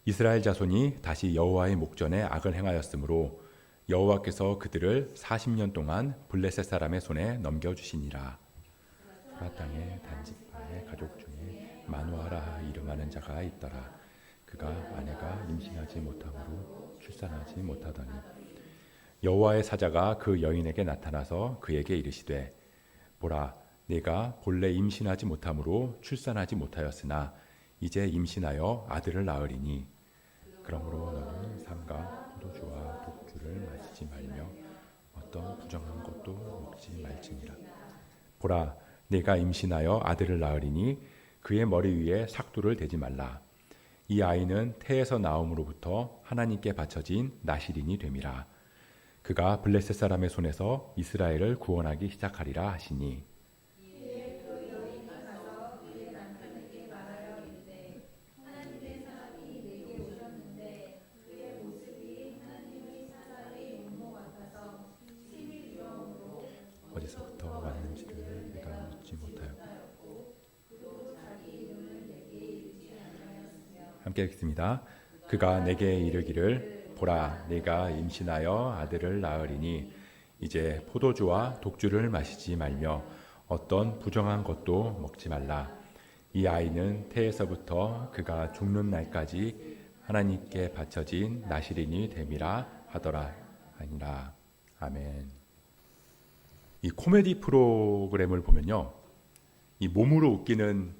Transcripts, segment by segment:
이스라엘 자손이 다시 여호와의 목전에 악을 행하였으므로 여호와께서 그들을 40년 동안 블레셋 사람의 손에 넘겨주시니라. 그 땅에 단지파의 가족 중에 마누아라 이름하는 자가 있더라. 그가 아내가 임신하지 못함으로 출산하지 못하더니 여호와의 사자가 그 여인에게 나타나서 그에게 이르시되 보라 네가 본래 임신하지 못함으로 출산하지 못하였으나 이제 임신하여 아들을 낳으리니 그러므로 너는 삼가 포도주와 독주를 마시지 말며 어떤 부정한 것도 먹지 말지니라. 보라 네가 임신하여 아들을 낳으리니 그의 머리 위에 삭두를 대지 말라. 이 아이는 태에서 나옴으로부터 하나님께 바쳐진 나실인이 됨이라. 그가 블레셋 사람의 손에서 이스라엘을 구원하기 시작하리라 하시니 어디서부터 왔는지를 내가 묻지 못하였고 함께 읽습니다. 그가 내게 이르기를 보라 내가 임신하여 아들을 낳으리니 이제 포도주와 독주를 마시지 말며 어떤 부정한 것도 먹지 말라. 이 아이는 태에서부터 그가 죽는 날까지 하나님께 바쳐진 나실인이 됨이라 하더라 아니라. 아멘. 이 코미디 프로그램을 보면요, 이 몸으로 웃기는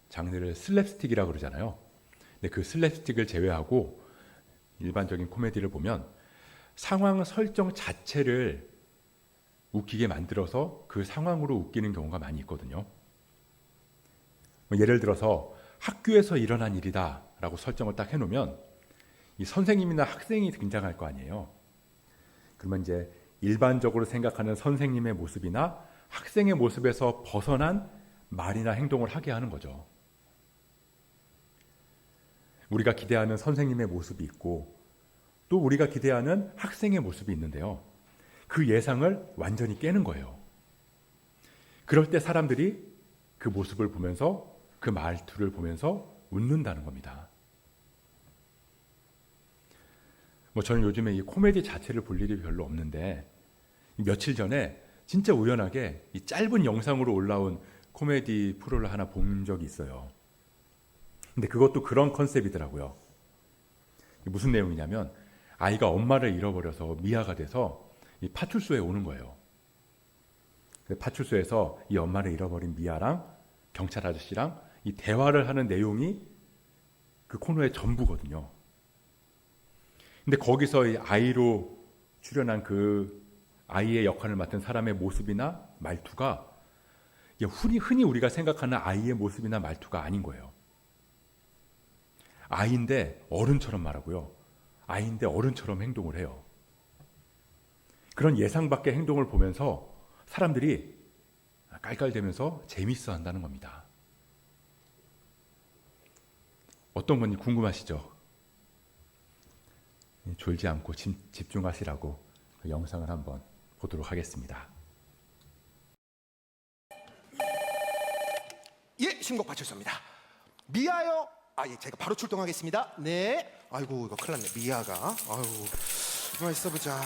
장르를 슬랩스틱이라고 그러잖아요. 근데 그 슬랩스틱을 제외하고 일반적인 코미디를 보면 상황 설정 자체를 웃기게 만들어서 그 상황으로 웃기는 경우가 많이 있거든요. 예를 들어서 학교에서 일어난 일이다라고 설정을 딱 해놓으면 이 선생님이나 학생이 등장할 거 아니에요. 그러면 이제 일반적으로 생각하는 선생님의 모습이나 학생의 모습에서 벗어난 말이나 행동을 하게 하는 거죠. 우리가 기대하는 선생님의 모습이 있고 또 우리가 기대하는 학생의 모습이 있는데요. 그 예상을 완전히 깨는 거예요. 그럴 때 사람들이 그 모습을 보면서 그 말투를 보면서 웃는다는 겁니다. 저는 요즘에 이 코미디 자체를 볼 일이 별로 없는데 며칠 전에 진짜 우연하게 이 짧은 영상으로 올라온 코미디 프로를 하나 본 적이 있어요. 근데 그것도 그런 컨셉이더라고요. 무슨 내용이냐면 아이가 엄마를 잃어버려서 미아가 돼서 이 파출소에 오는 거예요. 파출소에서 이 엄마를 잃어버린 미아랑 경찰 아저씨랑 이 대화를 하는 내용이 그 코너의 전부거든요. 근데 거기서 이 아이로 출연한 그 아이의 역할을 맡은 사람의 모습이나 말투가 흔히 우리가 생각하는 아이의 모습이나 말투가 아닌 거예요. 아이인데 어른처럼 말하고요. 아이인데 어른처럼 행동을 해요. 그런 예상 밖의 행동을 보면서 사람들이 깔깔대면서 재밌어 한다는 겁니다. 어떤 건지 궁금하시죠? 졸지 않고 집중하시라고 그 영상을 한번 보도록 하겠습니다. 예, 신곡 파출소입니다. 미아요. 예, 제가 바로 출동하겠습니다. 네. 아이고, 이거 큰일 났네. 미아가. 아이고, 가만 있어보자.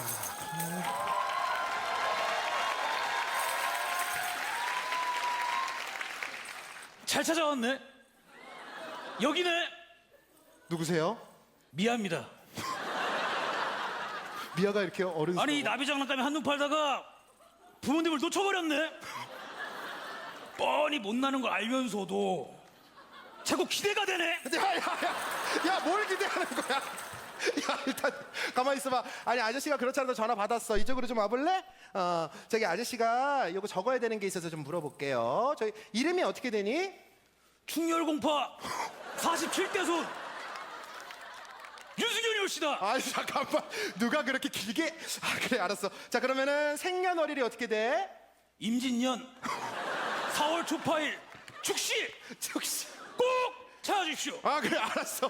잘 찾아왔네. 여기네. 누구세요? 미아입니다. 미아가 이렇게 어른. 아니 나비 장난감에 한눈 팔다가 부모님을 놓쳐버렸네. 뻔히 못나는 걸 알면서도 자꾸 기대가 되네. 야, 뭘 기대하는 거야? 야, 일단 가만히 있어봐. 아니, 아저씨가 그렇잖아도 전화 받았어. 이쪽으로 좀 와볼래? 저기 아저씨가 이거 적어야 되는 게 있어서 좀 물어볼게요. 저희 이름이 어떻게 되니? 충혈공파 47대 손 윤수견이 올시다. 아이, 잠깐만. 누가 그렇게 길게? 그래, 알았어. 자, 그러면은 생년월일이 어떻게 돼? 임진년 4월 초파일 축시 혹시. 꼭 찾아주십시오. 그래, 알았어.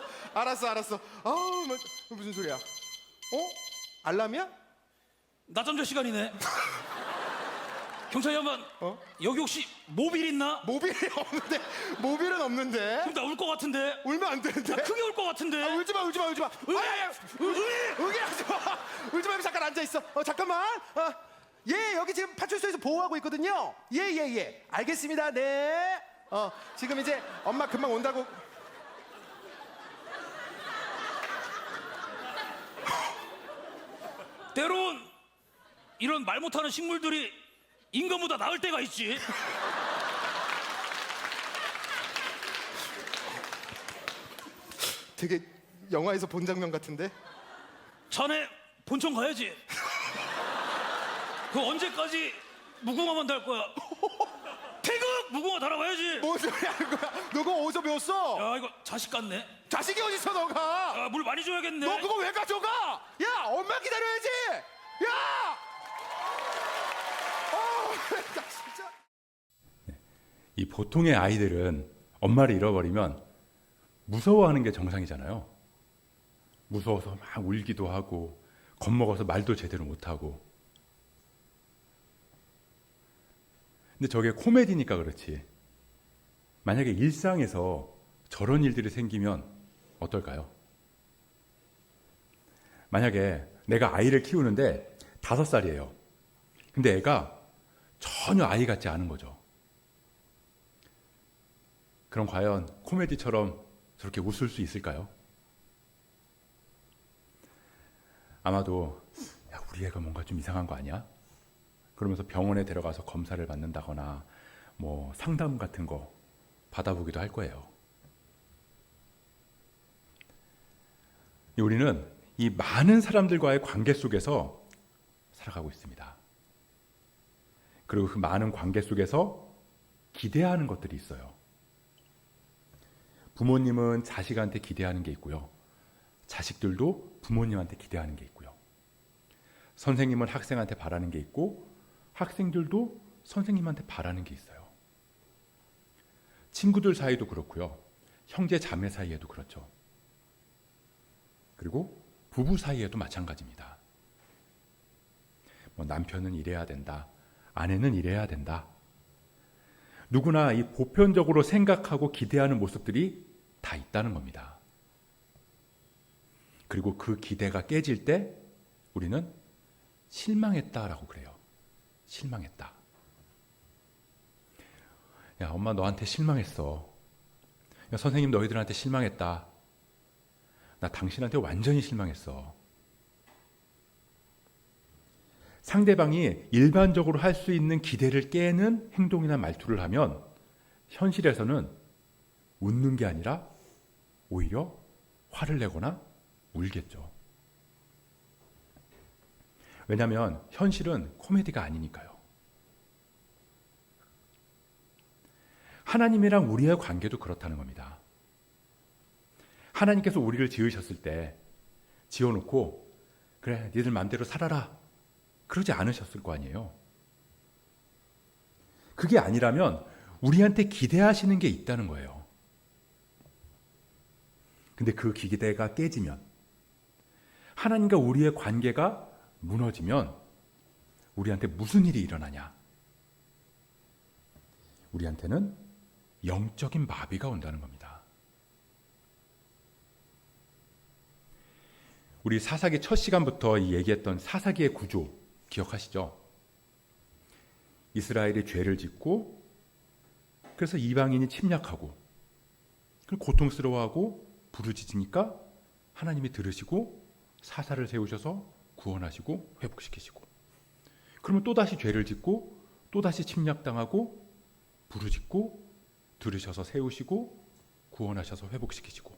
무슨 소리야? 알람이야? 낮잠 잘 시간이네. 경찰 양반, 여기 혹시 모빌 있나? 모빌이 없는데. 모빌은 없는데. 그럼 나 울 것 같은데. 울면 안 되는데. 크게 울 것 같은데. 울지 마, 울지 마, 울지 마. 응애하지 마. 울지 말고 잠깐 앉아 있어. 잠깐만. 예, 여기 지금 파출소에서 보호하고 있거든요. 예. 알겠습니다. 네. 지금 이제 엄마 금방 온다고. 때론 이런 말 못하는 식물들이 인간보다 나을 때가 있지. 되게 영화에서 본 장면 같은데. 자네 본청 가야지. 그 언제까지 무궁화만 달 거야? 태극 무궁화 달아봐야지. 뭔 소리 하는 거야? 너 그거 어디서 배웠어? 야, 이거 자식 같네. 자식이 어딨어 너가? 물 많이 줘야겠네. 너 그거 왜 가져가? 야, 엄마 기다려야지. 야! 나 진짜. 이 보통의 아이들은 엄마를 잃어버리면 무서워하는 게 정상이잖아요. 무서워서 막 울기도 하고 겁먹어서 말도 제대로 못하고. 근데 저게 코미디니까 그렇지. 만약에 일상에서 저런 일들이 생기면 어떨까요? 만약에 내가 아이를 키우는데 5살이에요. 근데 애가 전혀 아이 같지 않은 거죠. 그럼 과연 코미디처럼 저렇게 웃을 수 있을까요? 아마도 야, 우리 애가 뭔가 좀 이상한 거 아니야? 그러면서 병원에 데려가서 검사를 받는다거나 뭐 상담 같은 거 받아보기도 할 거예요. 우리는 이 많은 사람들과의 관계 속에서 살아가고 있습니다. 그리고 그 많은 관계 속에서 기대하는 것들이 있어요. 부모님은 자식한테 기대하는 게 있고요. 자식들도 부모님한테 기대하는 게 있고요. 선생님은 학생한테 바라는 게 있고 학생들도 선생님한테 바라는 게 있어요. 친구들 사이도 그렇고요. 형제 자매 사이에도 그렇죠. 그리고 부부 사이에도 마찬가지입니다. 뭐 남편은 이래야 된다. 아내는 이래야 된다. 누구나 이 보편적으로 생각하고 기대하는 모습들이 다 있다는 겁니다. 그리고 그 기대가 깨질 때 우리는 실망했다라고 그래요. 실망했다. 야, 엄마 너한테 실망했어. 야, 선생님 너희들한테 실망했다. 나 당신한테 완전히 실망했어. 상대방이 일반적으로 할 수 있는 기대를 깨는 행동이나 말투를 하면 현실에서는 웃는 게 아니라 오히려 화를 내거나 울겠죠. 왜냐하면 현실은 코미디가 아니니까요. 하나님이랑 우리의 관계도 그렇다는 겁니다. 하나님께서 우리를 지으셨을 때 지어놓고 그래 니들 마음대로 살아라 그러지 않으셨을 거 아니에요. 그게 아니라면 우리한테 기대하시는 게 있다는 거예요. 근데 그 기대가 깨지면 하나님과 우리의 관계가 무너지면 우리한테 무슨 일이 일어나냐? 우리한테는 영적인 마비가 온다는 겁니다. 우리 사사기 첫 시간부터 얘기했던 사사기의 구조 기억하시죠? 이스라엘이 죄를 짓고 그래서 이방인이 침략하고 고통스러워하고 부르짖으니까 하나님이 들으시고 사사를 세우셔서 구원하시고 회복시키시고 그러면 또다시 죄를 짓고 또다시 침략당하고 부르짖고 들으셔서 세우시고 구원하셔서 회복시키시고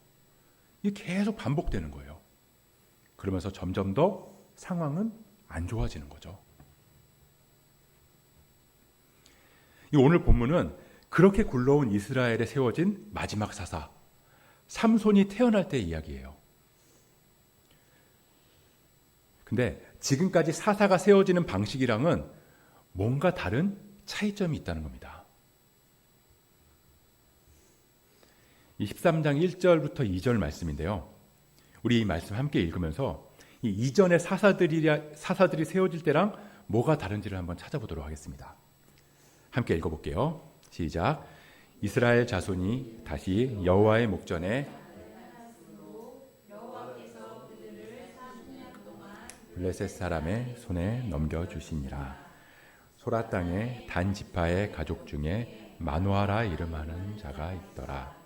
이게 계속 반복되는 거예요. 그러면서 점점 더 상황은 안 좋아지는 거죠. 이 오늘 본문은 그렇게 굴러온 이스라엘에 세워진 마지막 사사 삼손이 태어날 때의 이야기예요. 근데 지금까지 사사가 세워지는 방식이랑은 뭔가 다른 차이점이 있다는 겁니다. 이 13장 1절부터 2절 말씀인데요. 우리 이 말씀 함께 읽으면서 이 이전의 사사들이 세워질 때랑 뭐가 다른지를 한번 찾아보도록 하겠습니다. 함께 읽어볼게요. 시작. 이스라엘 자손이 다시 여호와의 목전에 블레셋 사람의 손에 넘겨주시니라. 소라 땅에 단 지파의 가족 중에 마누아라 이름하는 자가 있더라.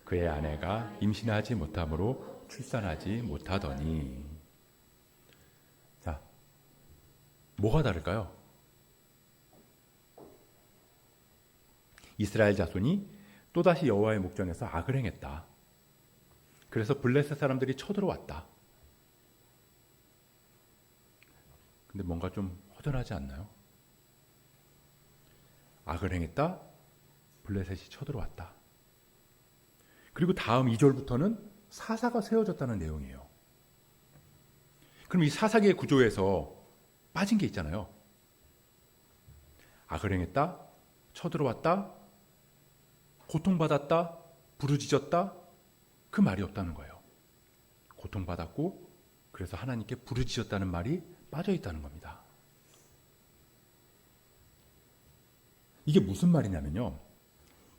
그의 아내가 임신하지 못함으로 출산하지 못하더니. 자, 뭐가 다를까요? 이스라엘 자손이 또다시 여호와의 목전에서 악을 행했다. 그래서 블레셋 사람들이 쳐들어왔다. 근데 뭔가 좀 허전하지 않나요? 악을 행했다. 블레셋이 쳐들어왔다. 그리고 다음 2절부터는 사사가 세워졌다는 내용이에요. 그럼 이 사사기의 구조에서 빠진 게 있잖아요. 악을 행했다. 쳐들어왔다. 고통받았다. 부르짖었다. 그 말이 없다는 거예요. 고통받았고 그래서 하나님께 부르짖었다는 말이 빠져 있다는 겁니다. 이게 무슨 말이냐면요.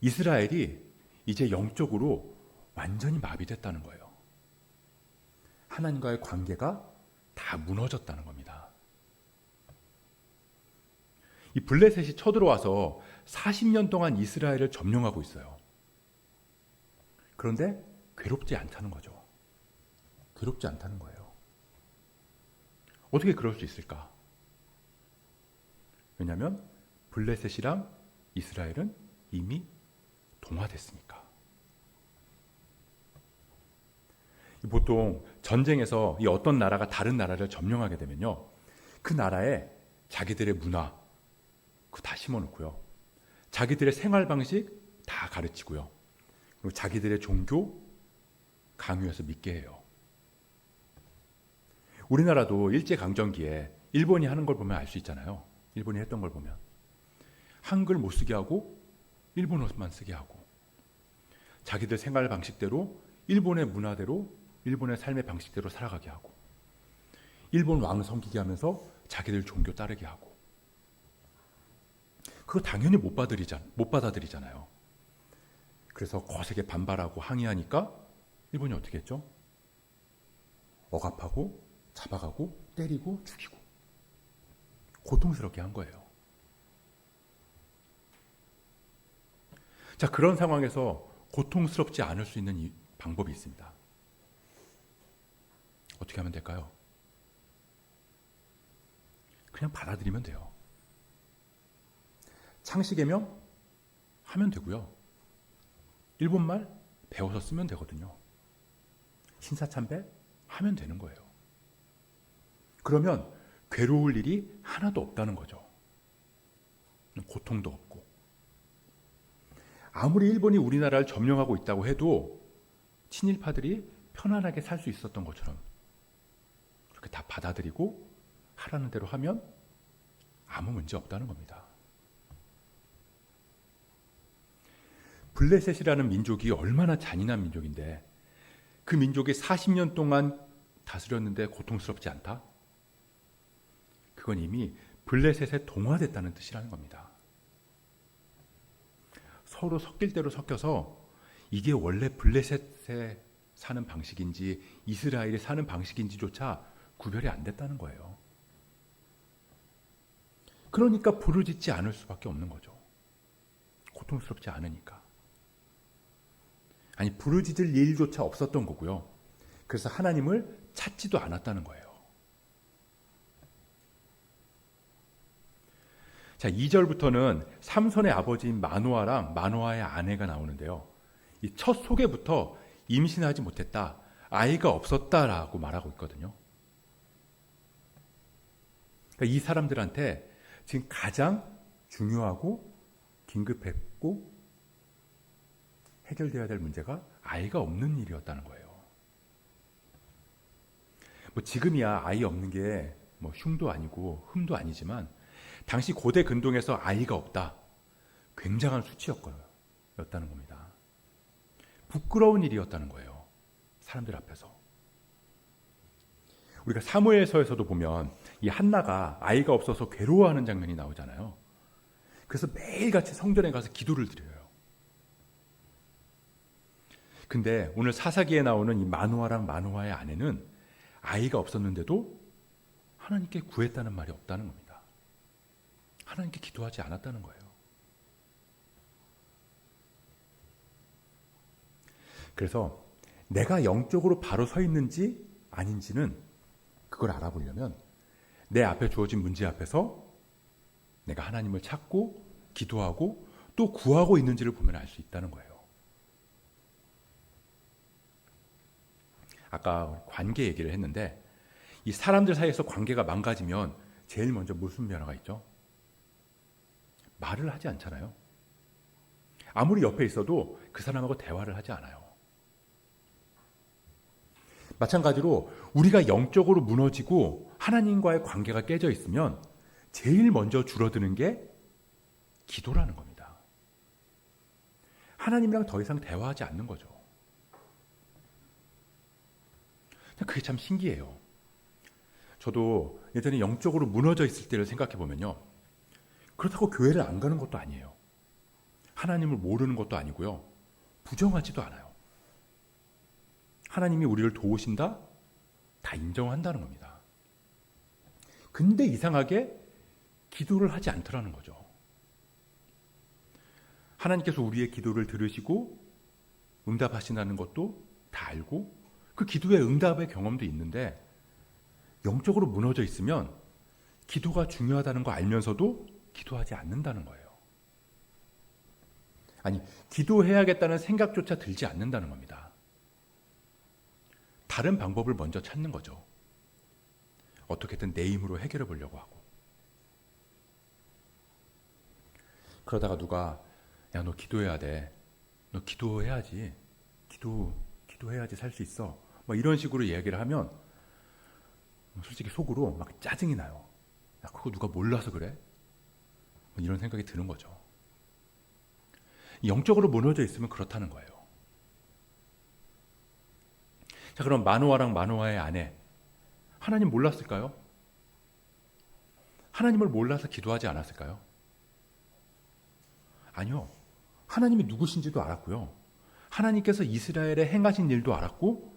이스라엘이 이제 영적으로 완전히 마비됐다는 거예요. 하나님과의 관계가 다 무너졌다는 겁니다. 이 블레셋이 쳐들어와서 40년 동안 이스라엘을 점령하고 있어요. 그런데 괴롭지 않다는 거죠. 괴롭지 않다는 거예요. 어떻게 그럴 수 있을까? 왜냐하면 블레셋이랑 이스라엘은 이미 동화됐으니까. 보통 전쟁에서 이 어떤 나라가 다른 나라를 점령하게 되면요, 그 나라에 자기들의 문화 그거 다 심어놓고요, 자기들의 생활 방식 다 가르치고요, 그리고 자기들의 종교 강요해서 믿게 해요. 우리나라도 일제강점기에 일본이 하는 걸 보면 알 수 있잖아요. 일본이 했던 걸 보면 한글 못 쓰게 하고 일본어만 쓰게 하고, 자기들 생활 방식대로 일본의 문화대로 일본의 삶의 방식대로 살아가게 하고, 일본 왕 섬기게 하면서 자기들 종교 따르게 하고. 그거 당연히 못 받아들이잖아요. 그래서 거세게 반발하고 항의하니까 일본이 어떻게 했죠? 억압하고 잡아가고 때리고 죽이고 고통스럽게 한 거예요. 자, 그런 상황에서 고통스럽지 않을 수 있는 방법이 있습니다. 어떻게 하면 될까요? 그냥 받아들이면 돼요. 창씨개명 하면 되고요. 일본말 배워서 쓰면 되거든요. 신사참배 하면 되는 거예요. 그러면 괴로울 일이 하나도 없다는 거죠. 고통도 없고. 아무리 일본이 우리나라를 점령하고 있다고 해도 친일파들이 편안하게 살 수 있었던 것처럼 그렇게 다 받아들이고 하라는 대로 하면 아무 문제 없다는 겁니다. 블레셋이라는 민족이 얼마나 잔인한 민족인데, 그 민족이 40년 동안 다스렸는데 고통스럽지 않다? 그건 이미 블레셋에 동화됐다는 뜻이라는 겁니다. 서로 섞일 대로 섞여서 이게 원래 블레셋에 사는 방식인지 이스라엘이 사는 방식인지조차 구별이 안 됐다는 거예요. 그러니까 부르짖지 않을 수밖에 없는 거죠. 고통스럽지 않으니까. 아니, 부르짖을 일조차 없었던 거고요. 그래서 하나님을 찾지도 않았다는 거예요. 자, 2절부터는 삼손의 아버지인 마노아랑 마노아의 아내가 나오는데요. 이 첫 소개부터 임신하지 못했다, 아이가 없었다라고 말하고 있거든요. 그러니까 이 사람들한테 지금 가장 중요하고 긴급했고 해결돼야 될 문제가 아이가 없는 일이었다는 거예요. 뭐 지금이야 아이 없는 게 뭐 흉도 아니고 흠도 아니지만, 당시 고대 근동에서 아이가 없다, 굉장한 수치였다는 겁니다. 부끄러운 일이었다는 거예요. 사람들 앞에서. 우리가 사무엘서에서도 보면 이 한나가 아이가 없어서 괴로워하는 장면이 나오잖아요. 그래서 매일같이 성전에 가서 기도를 드려요. 근데 오늘 사사기에 나오는 이 마노아랑 마노아의 아내는 아이가 없었는데도 하나님께 구했다는 말이 없다는 겁니다. 하나님께 기도하지 않았다는 거예요. 그래서 내가 영적으로 바로 서 있는지 아닌지는 그걸 알아보려면 내 앞에 주어진 문제 앞에서 내가 하나님을 찾고 기도하고 또 구하고 있는지를 보면 알 수 있다는 거예요. 아까 관계 얘기를 했는데 이 사람들 사이에서 관계가 망가지면 제일 먼저 무슨 변화가 있죠? 말을 하지 않잖아요. 아무리 옆에 있어도 그 사람하고 대화를 하지 않아요. 마찬가지로 우리가 영적으로 무너지고 하나님과의 관계가 깨져 있으면 제일 먼저 줄어드는 게 기도라는 겁니다. 하나님이랑 더 이상 대화하지 않는 거죠. 그게 참 신기해요. 저도 예전에 영적으로 무너져 있을 때를 생각해 보면요. 그렇다고 교회를 안 가는 것도 아니에요. 하나님을 모르는 것도 아니고요. 부정하지도 않아요. 하나님이 우리를 도우신다? 다 인정한다는 겁니다. 근데 이상하게 기도를 하지 않더라는 거죠. 하나님께서 우리의 기도를 들으시고 응답하신다는 것도 다 알고 그 기도의 응답의 경험도 있는데 영적으로 무너져 있으면 기도가 중요하다는 거 알면서도 기도하지 않는다는 거예요. 아니, 기도해야겠다는 생각조차 들지 않는다는 겁니다. 다른 방법을 먼저 찾는 거죠. 어떻게든 내 힘으로 해결해 보려고 하고. 그러다가 누가 야, 너 기도해야 돼. 너 기도해야지. 기도해야지 살 수 있어. 뭐 이런 식으로 이야기를 하면 솔직히 속으로 막 짜증이 나요. 야, 그거 누가 몰라서 그래? 뭐 이런 생각이 드는 거죠. 영적으로 무너져 있으면 그렇다는 거예요. 자, 그럼 마노아랑 마노아의 아내, 하나님 몰랐을까요? 하나님을 몰라서 기도하지 않았을까요? 아니요. 하나님이 누구신지도 알았고요. 하나님께서 이스라엘에 행하신 일도 알았고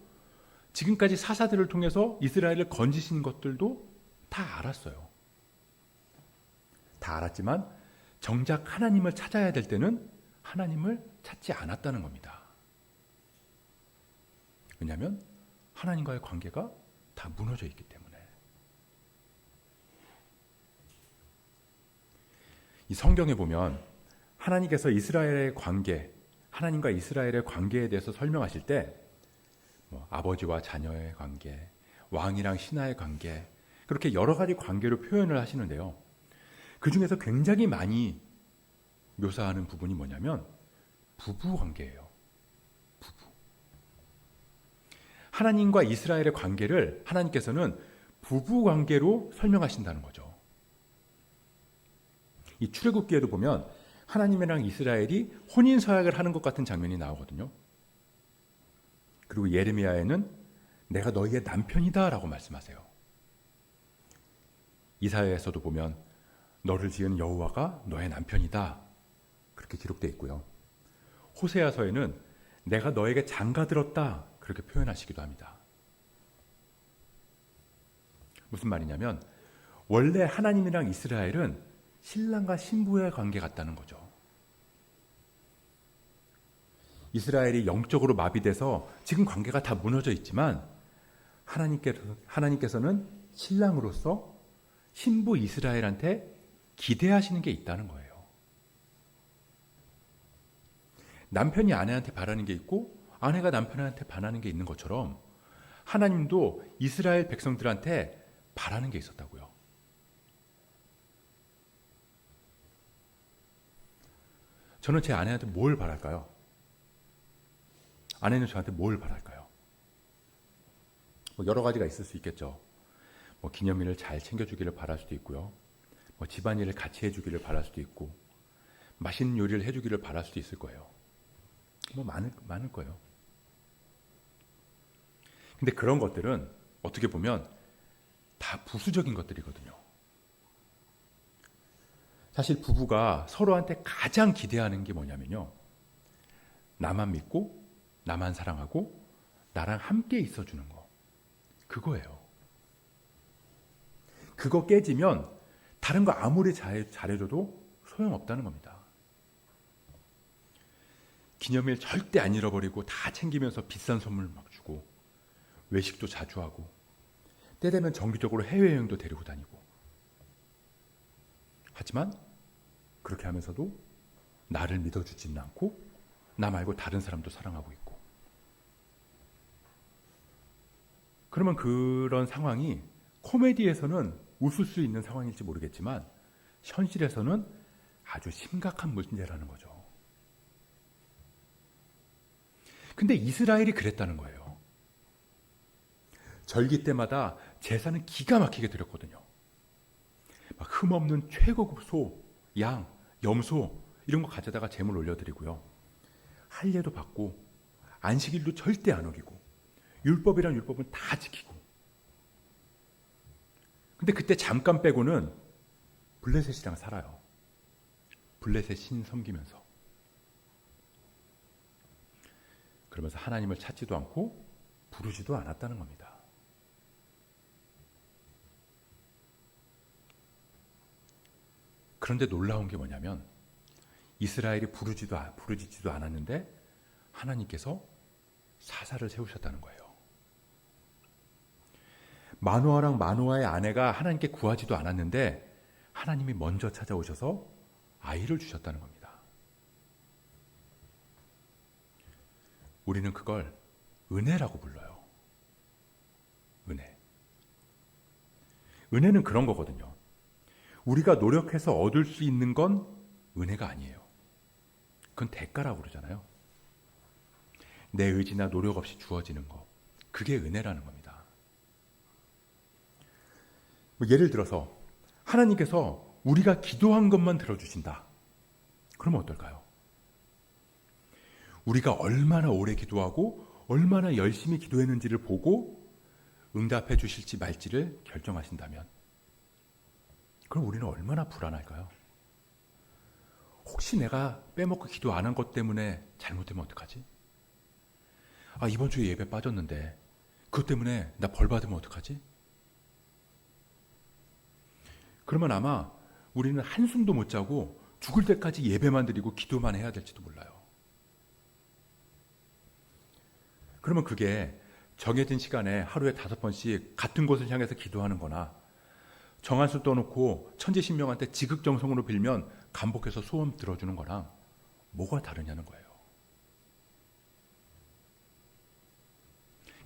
지금까지 사사들을 통해서 이스라엘을 건지신 것들도 다 알았어요. 다 알았지만 정작 하나님을 찾아야 될 때는 하나님을 찾지 않았다는 겁니다. 왜냐하면 하나님과의 관계가 다 무너져 있기 때문에. 이 성경에 보면 하나님께서 이스라엘의 관계, 하나님과 이스라엘의 관계에 대해서 설명하실 때 아버지와 자녀의 관계, 왕이랑 신하의 관계, 그렇게 여러 가지 관계로 표현을 하시는데요. 그 중에서 굉장히 많이 묘사하는 부분이 뭐냐면 부부 관계예요. 부부. 하나님과 이스라엘의 관계를 하나님께서는 부부 관계로 설명하신다는 거죠. 이 출애굽기에도 보면 하나님이랑 이스라엘이 혼인 서약을 하는 것 같은 장면이 나오거든요. 그리고 예레미야에는 내가 너희의 남편이다라고 말씀하세요. 이사야에서도 보면 너를 지은 여호와가 너의 남편이다 그렇게 기록되어 있고요. 호세아서에는 내가 너에게 장가들었다 그렇게 표현하시기도 합니다. 무슨 말이냐면 원래 하나님이랑 이스라엘은 신랑과 신부의 관계 같다는 거죠. 이스라엘이 영적으로 마비돼서 지금 관계가 다 무너져 있지만 하나님께서는 신랑으로서 신부 이스라엘한테 기대하시는 게 있다는 거예요. 남편이 아내한테 바라는 게 있고 아내가 남편한테 바라는 게 있는 것처럼 하나님도 이스라엘 백성들한테 바라는 게 있었다고요. 저는 제 아내한테 뭘 바랄까요? 아내는 저한테 뭘 바랄까요? 여러 가지가 있을 수 있겠죠. 기념일을 잘 챙겨주기를 바랄 수도 있고요. 집안일을 같이 해주기를 바랄 수도 있고, 맛있는 요리를 해주기를 바랄 수도 있을 거예요. 많을 거예요. 근데 그런 것들은 어떻게 보면 다 부수적인 것들이거든요. 사실 부부가 서로한테 가장 기대하는 게 뭐냐면요. 나만 믿고 나만 사랑하고 나랑 함께 있어주는 거. 그거예요. 그거 깨지면 다른 거 아무리 잘해줘도 소용없다는 겁니다. 기념일 절대 안 잃어버리고 다 챙기면서 비싼 선물 막 주고 외식도 자주 하고 때 되면 정기적으로 해외여행도 데리고 다니고 하지만 그렇게 하면서도 나를 믿어주지는 않고 나 말고 다른 사람도 사랑하고 있고 그러면 그런 상황이 코미디에서는 웃을 수 있는 상황일지 모르겠지만 현실에서는 아주 심각한 문제라는 거죠. 근데 이스라엘이 그랬다는 거예요. 절기 때마다 제사는 기가 막히게 드렸거든요. 막 흠없는 최고급 소, 양, 염소 이런 거 가져다가 제물 올려드리고요. 할례도 받고 안식일도 절대 안 어기고 율법이란 율법은 다 지키고 근데 그때 잠깐 빼고는 블레셋이랑 살아요. 블레셋 신 섬기면서 그러면서 하나님을 찾지도 않고 부르지도 않았다는 겁니다. 그런데 놀라운 게 뭐냐면 이스라엘이 부르지도 않았는데 하나님께서 사사를 세우셨다는 거예요. 마노아랑 마노아의 아내가 하나님께 구하지도 않았는데 하나님이 먼저 찾아오셔서 아이를 주셨다는 겁니다. 우리는 그걸 은혜라고 불러요. 은혜. 은혜는 그런 거거든요. 우리가 노력해서 얻을 수 있는 건 은혜가 아니에요. 그건 대가라고 그러잖아요. 내 의지나 노력 없이 주어지는 거. 그게 은혜라는 겁니다. 예를 들어서 하나님께서 우리가 기도한 것만 들어주신다. 그러면 어떨까요? 우리가 얼마나 오래 기도하고 얼마나 열심히 기도했는지를 보고 응답해 주실지 말지를 결정하신다면 그럼 우리는 얼마나 불안할까요? 혹시 내가 빼먹고 기도 안 한 것 때문에 잘못되면 어떡하지? 이번 주에 예배 빠졌는데 그것 때문에 나 벌 받으면 어떡하지? 그러면 아마 우리는 한숨도 못 자고 죽을 때까지 예배만 드리고 기도만 해야 될지도 몰라요. 그러면 그게 정해진 시간에 하루에 5번씩 같은 곳을 향해서 기도하는 거나 정한수 떠놓고 천지신명한테 지극정성으로 빌면 감복해서 소원 들어주는 거랑 뭐가 다르냐는 거예요.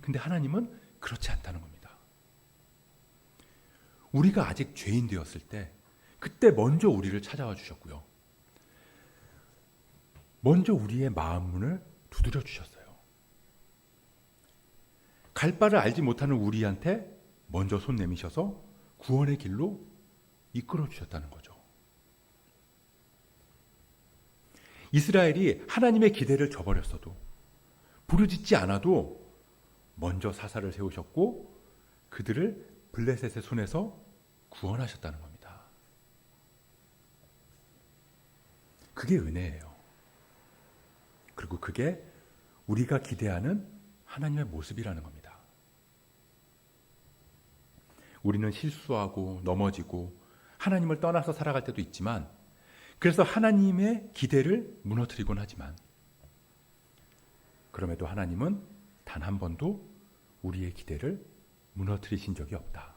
근데 하나님은 그렇지 않다는 겁니다. 우리가 아직 죄인 되었을 때 그때 먼저 우리를 찾아와 주셨고요. 먼저 우리의 마음 문을 두드려 주셨어요. 갈 바를 알지 못하는 우리한테 먼저 손 내미셔서 구원의 길로 이끌어 주셨다는 거죠. 이스라엘이 하나님의 기대를 저버렸어도 부르짖지 않아도 먼저 사사를 세우셨고 그들을 블레셋의 손에서 구원하셨다는 겁니다. 그게 은혜예요. 그리고 그게 우리가 기대하는 하나님의 모습이라는 겁니다. 우리는 실수하고 넘어지고 하나님을 떠나서 살아갈 때도 있지만 그래서 하나님의 기대를 무너뜨리곤 하지만 그럼에도 하나님은 단 한 번도 우리의 기대를 무너뜨리신 적이 없다.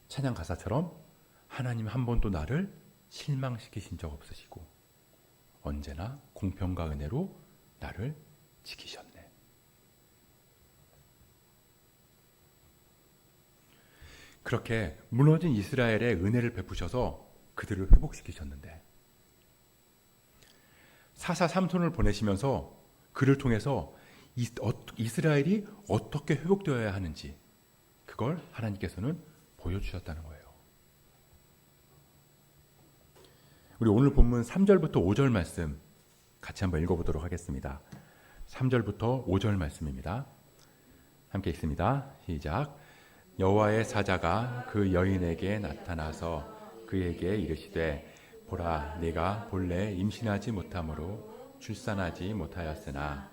찬양 가사처럼 하나님 한 번도 나를 실망시키신 적 없으시고 언제나 공평과 은혜로 나를 지키셨네. 그렇게 무너진 이스라엘에 은혜를 베푸셔서 그들을 회복시키셨는데 사사 삼손을 보내시면서 그를 통해서 이스라엘이 어떻게 회복되어야 하는지 그걸 하나님께서는 보여주셨다는 거예요. 우리 오늘 본문 3절부터 5절 말씀 같이 한번 읽어보도록 하겠습니다. 3절부터 5절 말씀입니다. 함께 읽습니다. 시작. 여호와의 사자가 그 여인에게 나타나서 그에게 이르시되 보라 내가 본래 임신하지 못함으로 출산하지 못하였으나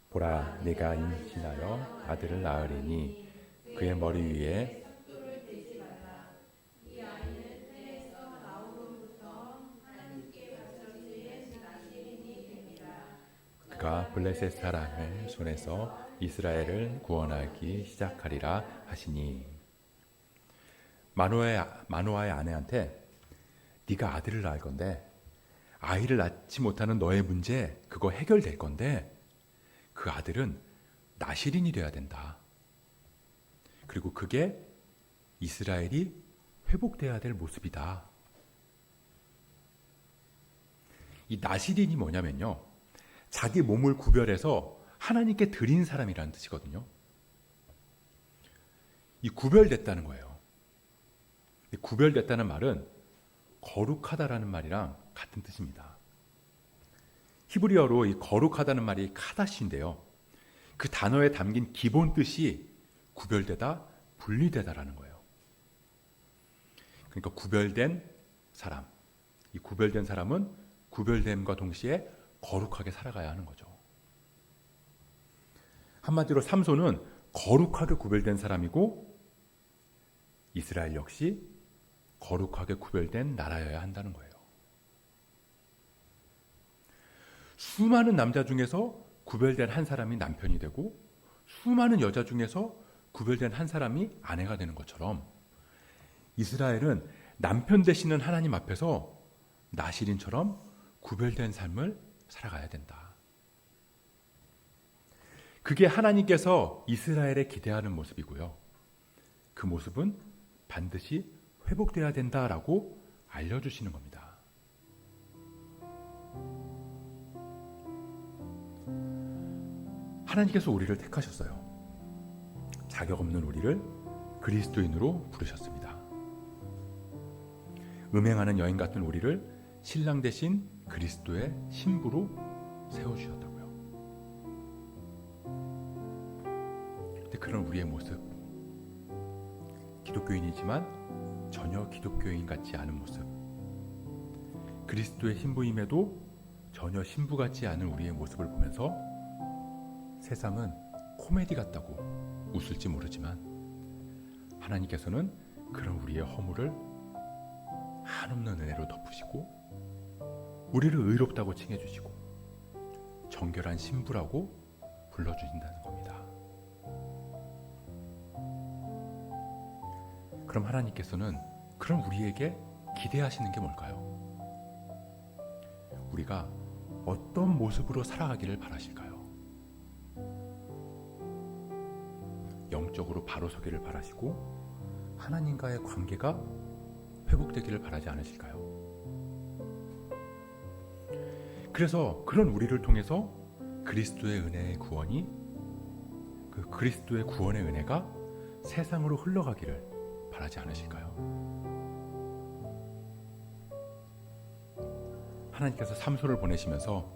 보라 내가 임신하여 아들을 낳으리니 그의 머리 위에 그가 블레셋 사람의 손에서 이스라엘을 구원하기 시작하리라 하시니 마노아의 아내한테 네가 아들을 낳을 건데 아이를 낳지 못하는 너의 문제 그거 해결될 건데 그 아들은 나실인이 돼야 된다. 그리고 그게 이스라엘이 회복돼야 될 모습이다. 이 나실인이 뭐냐면요. 자기 몸을 구별해서 하나님께 드린 사람이라는 뜻이거든요. 이 구별됐다는 거예요. 이 구별됐다는 말은 거룩하다라는 말이랑 같은 뜻입니다. 히브리어로 이 거룩하다는 말이 카다시인데요. 그 단어에 담긴 기본 뜻이 구별되다, 분리되다라는 거예요. 그러니까 구별된 사람. 이 구별된 사람은 구별됨과 동시에 거룩하게 살아가야 하는 거죠. 한마디로 삼손은 거룩하게 구별된 사람이고 이스라엘 역시 거룩하게 구별된 나라여야 한다는 거예요. 수많은 남자 중에서 구별된 한 사람이 남편이 되고 수많은 여자 중에서 구별된 한 사람이 아내가 되는 것처럼 이스라엘은 남편 되시는 하나님 앞에서 나실인처럼 구별된 삶을 살아가야 된다. 그게 하나님께서 이스라엘에 기대하는 모습이고요. 그 모습은 반드시 회복돼야 된다라고 알려주시는 겁니다. 하나님께서 우리를 택하셨어요. 자격 없는 우리를 그리스도인으로 부르셨습니다. 음행하는 여인 같은 우리를 신랑 대신 그리스도의 신부로 세워주셨다고요. 근데 그런 우리의 모습, 기독교인이지만 전혀 기독교인 같지 않은 모습, 그리스도의 신부임에도 전혀 신부 같지 않은 우리의 모습을 보면서 세상은 코미디 같다고 웃을지 모르지만 하나님께서는 그런 우리의 허물을 한없는 은혜로 덮으시고 우리를 의롭다고 칭해주시고 정결한 신부라고 불러주신다는 겁니다. 그럼 하나님께서는 그런 우리에게 기대하시는 게 뭘까요? 우리가 어떤 모습으로 살아가기를 바라실까요? 영적으로 바로 서기를 바라시고 하나님과의 관계가 회복되기를 바라지 않으실까요? 그래서 그런 우리를 통해서 그리스도의 은혜의 구원이 그 그리스도의 구원의 은혜가 세상으로 흘러가기를 바라지 않으실까요? 하나님께서 삼손을 보내시면서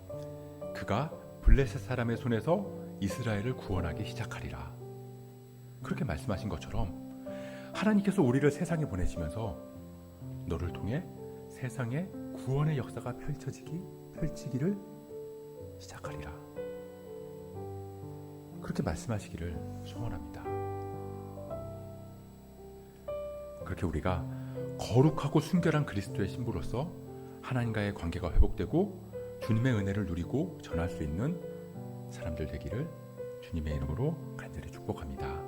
그가 블레셋 사람의 손에서 이스라엘을 구원하기 시작하리라 그렇게 말씀하신 것처럼 하나님께서 우리를 세상에 보내시면서 너를 통해 세상에 구원의 역사가 펼치기를 시작하리라 그렇게 말씀하시기를 소원합니다. 그렇게 우리가 거룩하고 순결한 그리스도의 신부로서 하나님과의 관계가 회복되고 주님의 은혜를 누리고 전할 수 있는 사람들 되기를 주님의 이름으로 간절히 축복합니다.